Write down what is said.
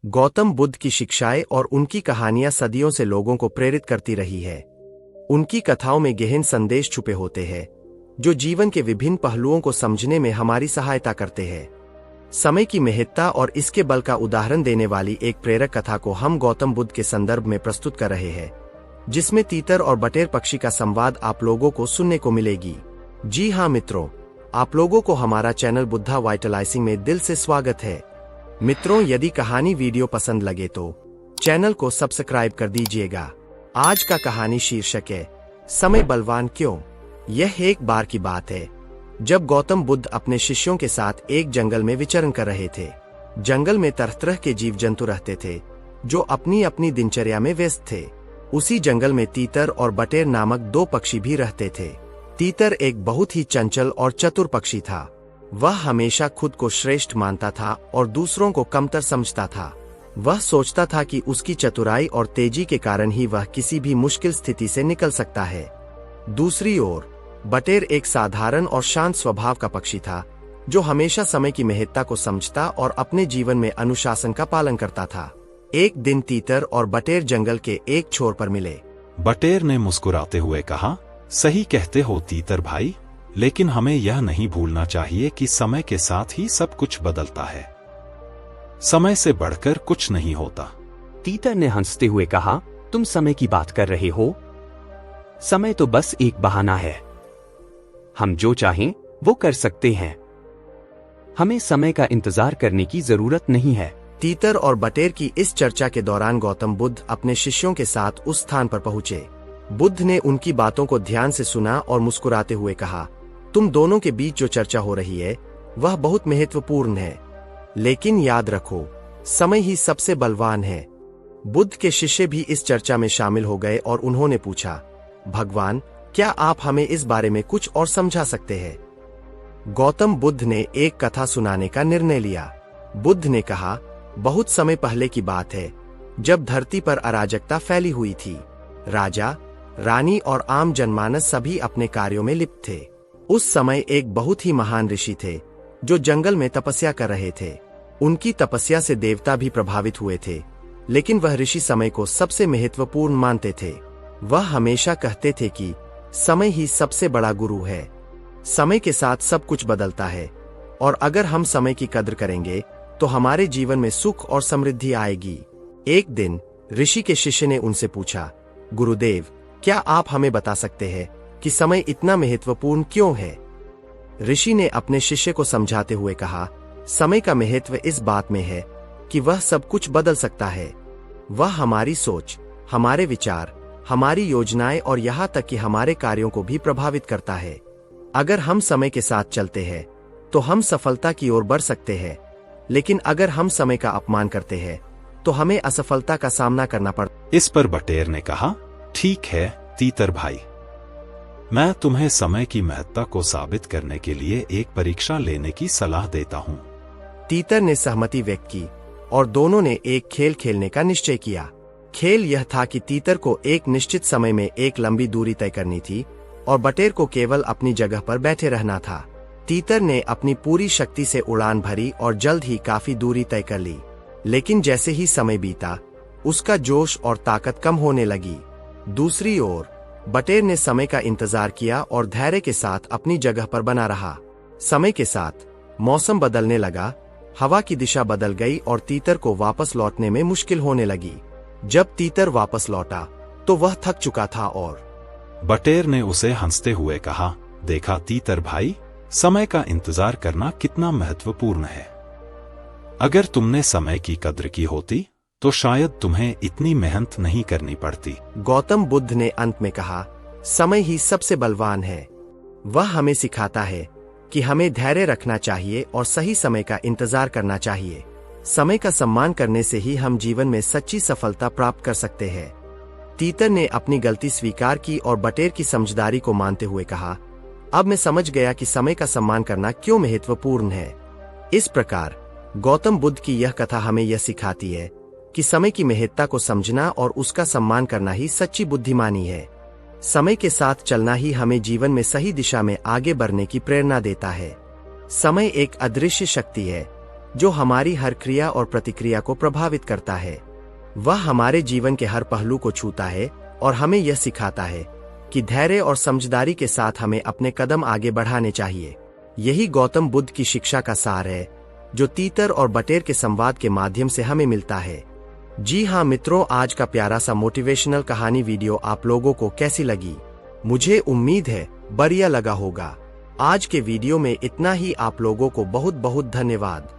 गौतम बुद्ध की शिक्षाएं और उनकी कहानियां सदियों से लोगों को प्रेरित करती रही है। उनकी कथाओं में गहन संदेश छुपे होते हैं, जो जीवन के विभिन्न पहलुओं को समझने में हमारी सहायता करते हैं। समय की महत्ता और इसके बल का उदाहरण देने वाली एक प्रेरक कथा को हम गौतम बुद्ध के संदर्भ में प्रस्तुत कर रहे हैं, जिसमें तीतर और बटेर पक्षी का संवाद आप लोगों को सुनने को मिलेगी। जी हाँ मित्रों, आप लोगों को हमारा चैनल बुद्धा वाइटलाइजिंग में दिल से स्वागत है। मित्रों, यदि कहानी वीडियो पसंद लगे तो चैनल को सब्सक्राइब कर दीजिएगा। आज का कहानी शीर्षक है समय बलवान क्यों। यह एक बार की बात है जब गौतम बुद्ध अपने शिष्यों के साथ एक जंगल में विचरण कर रहे थे। जंगल में तरह तरह के जीव जंतु रहते थे, जो अपनी अपनी दिनचर्या में व्यस्त थे। उसी जंगल में तीतर और बटेर नामक दो पक्षी भी रहते थे। तीतर एक बहुत ही चंचल और चतुर पक्षी था। वह हमेशा खुद को श्रेष्ठ मानता था और दूसरों को कमतर समझता था। वह सोचता था कि उसकी चतुराई और तेजी के कारण ही वह किसी भी मुश्किल स्थिति से निकल सकता है। दूसरी ओर बटेर एक साधारण और शांत स्वभाव का पक्षी था, जो हमेशा समय की महत्ता को समझता और अपने जीवन में अनुशासन का पालन करता था। एक दिन तीतर और बटेर जंगल के एक छोर पर मिले। बटेर ने मुस्कुराते हुए कहा, सही कहते हो तीतर भाई, लेकिन हमें यह नहीं भूलना चाहिए कि समय के साथ ही सब कुछ बदलता है। समय से बढ़कर कुछ नहीं होता। तीतर ने हंसते हुए कहा, तुम समय की बात कर रहे हो? समय तो बस एक बहाना है। हम जो चाहें वो कर सकते हैं। हमें समय का इंतजार करने की जरूरत नहीं है। तीतर और बटेर की इस चर्चा के दौरान गौतम बुद्ध अपने शिष्यों के साथ उस स्थान पर पहुंचे। बुद्ध ने उनकी बातों को ध्यान से सुना और मुस्कुराते हुए कहा, तुम दोनों के बीच जो चर्चा हो रही है वह बहुत महत्वपूर्ण है, लेकिन याद रखो, समय ही सबसे बलवान है। बुद्ध के शिष्य भी इस चर्चा में शामिल हो गए और उन्होंने पूछा, भगवान, क्या आप हमें इस बारे में कुछ और समझा सकते हैं? गौतम बुद्ध ने एक कथा सुनाने का निर्णय लिया। बुद्ध ने कहा, बहुत समय पहले की बात है, जब धरती पर अराजकता फैली हुई थी। राजा, रानी और आम जनमानस सभी अपने कार्यों में लिप्त थे। उस समय एक बहुत ही महान ऋषि थे, जो जंगल में तपस्या कर रहे थे। उनकी तपस्या से देवता भी प्रभावित हुए थे, लेकिन वह ऋषि समय को सबसे महत्वपूर्ण मानते थे। वह हमेशा कहते थे कि समय ही सबसे बड़ा गुरु है। समय के साथ सब कुछ बदलता है, और अगर हम समय की कद्र करेंगे तो हमारे जीवन में सुख और समृद्धि आएगी। एक दिन ऋषि के शिष्य ने उनसे पूछा, गुरुदेव, क्या आप हमें बता सकते हैं कि समय इतना महत्वपूर्ण क्यों है? ऋषि ने अपने शिष्य को समझाते हुए कहा, समय का महत्व इस बात में है कि वह सब कुछ बदल सकता है। वह हमारी सोच, हमारे विचार, हमारी योजनाएं और यहाँ तक कि हमारे कार्यों को भी प्रभावित करता है। अगर हम समय के साथ चलते हैं तो हम सफलता की ओर बढ़ सकते हैं, लेकिन अगर हम समय का अपमान करते हैं तो हमें असफलता का सामना करना पड़ता। इस पर बटेर ने कहा, ठीक है तीतर भाई, मैं तुम्हें समय की महत्ता को साबित करने के लिए एक परीक्षा लेने की सलाह देता हूँ। तीतर ने सहमति व्यक्त की और दोनों ने एक खेल खेलने का निश्चय किया। खेल यह था कि तीतर को एक निश्चित समय में एक लंबी दूरी तय करनी थी और बटेर को केवल अपनी जगह पर बैठे रहना था। तीतर ने अपनी पूरी शक्ति से उड़ान भरी और जल्द ही काफी दूरी तय कर ली, लेकिन जैसे ही समय बीता, उसका जोश और ताकत कम होने लगी। दूसरी ओर बटेर ने समय का इंतजार किया और धैर्य के साथ अपनी जगह पर बना रहा। समय के साथ मौसम बदलने लगा, हवा की दिशा बदल गई और तीतर को वापस लौटने में मुश्किल होने लगी। जब तीतर वापस लौटा तो वह थक चुका था और बटेर ने उसे हंसते हुए कहा, देखा तीतर भाई, समय का इंतजार करना कितना महत्वपूर्ण है। अगर तुमने समय की कद्र की होती तो शायद तुम्हें इतनी मेहनत नहीं करनी पड़ती। गौतम बुद्ध ने अंत में कहा, समय ही सबसे बलवान है। वह हमें सिखाता है कि हमें धैर्य रखना चाहिए और सही समय का इंतजार करना चाहिए। समय का सम्मान करने से ही हम जीवन में सच्ची सफलता प्राप्त कर सकते हैं। तीतर ने अपनी गलती स्वीकार की और बटेर की समझदारी को मानते हुए कहा, अब मैं समझ गया कि समय का सम्मान करना क्यों महत्वपूर्ण है। इस प्रकार गौतम बुद्ध की यह कथा हमें यह सिखाती है कि समय की महत्ता को समझना और उसका सम्मान करना ही सच्ची बुद्धिमानी है। समय के साथ चलना ही हमें जीवन में सही दिशा में आगे बढ़ने की प्रेरणा देता है। समय एक अदृश्य शक्ति है, जो हमारी हर क्रिया और प्रतिक्रिया को प्रभावित करता है। वह हमारे जीवन के हर पहलू को छूता है और हमें यह सिखाता है कि धैर्य और समझदारी के साथ हमें अपने कदम आगे बढ़ाने चाहिए। यही गौतम बुद्ध की शिक्षा का सार है, जो तीतर और बटेर के संवाद के माध्यम से हमें मिलता है। जी हाँ मित्रों, आज का प्यारा सा मोटिवेशनल कहानी वीडियो आप लोगों को कैसी लगी? मुझे उम्मीद है बढ़िया लगा होगा। आज के वीडियो में इतना ही। आप लोगों को बहुत बहुत धन्यवाद।